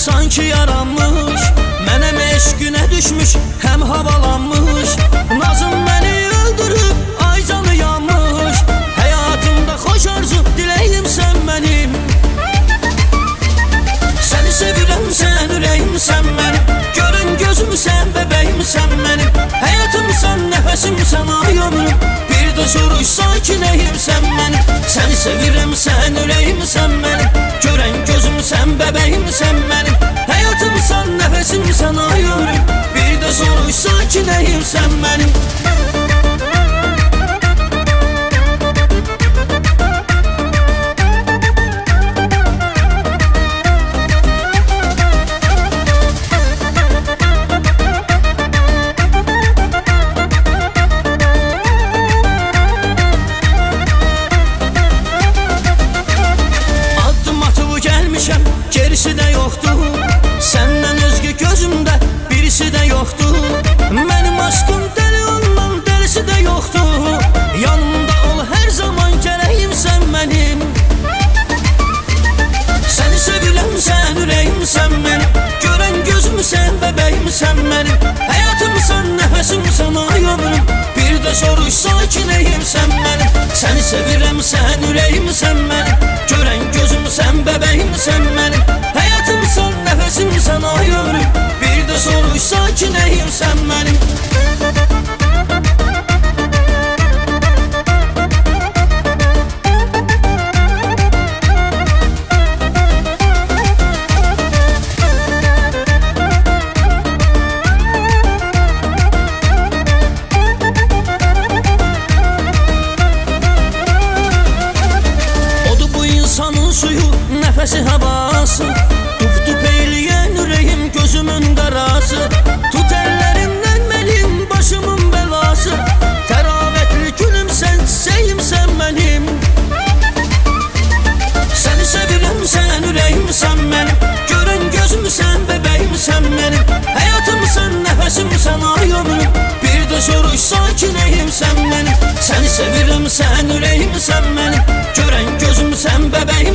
sanki yaranmış, mənim eşqinə düşmüş, həm havalanmış. Nazım məni öldürüb, ay canı yanmış. Həyatımda xoş arzu, diləyim sən mənim. Səni sevirəm, sən ürəyimsən mənim. Görən gözümsən, bəbəyimsən mənim. Həyatımsan, nəfəsimsən, ay ömrüm. Bir də soruşsan ki, nəyimsən mənim. Səni sevirəm, sən ürəyimsən mənim. Görən gözümsən, bəbəyimsən mənim. Həyatımsan, nəfəsimsən, ay ömrüm. Bir də soruşsan ki, nəyimsən mənim. Gerisi də yoxdur, səndən özgə gözümdə birisi də yoxdur. Mənim aşkım dəli olmam, dəlisi də yoxdur. Yanımda ol hər zaman, gərəyimsən mənim. Səni sevirəm, sən ürəyimsən mənim. Görən gözümsən, bəbəyimsən mənim. Həyatımsan, nəfəsimsən, ay ömrüm. Bir də soruşsan ki, nəyimsən mənim. Səni sevirəm, sən ürəyimsən mənim. Görən gözümsən, bəbəyimsən mənim. Həyatımsan, nəfəsimsən, ay ömrüm. Bir də soruşsan ki, nəyimsən mənim. İnsanın suyu, nəfəsi havası. Tup-tup eyləyən ürəyim, gözümün qarası. Tut əllərimdən mənim, başımın bəlası. Təravətli gülümsən, çiçəyimsən mənim. Səni sevirəm, sən ürəyimsən mənim. Görən gözümsən, bəbəyimsən mənim. Həyatımsan, nəfəsimsən, ay ömrüm. Bir də soruşsan ki, nəyimsən mənim. Səni sevirəm, sən ürəyimsən mənim. Görən gözümsən, bəbəyim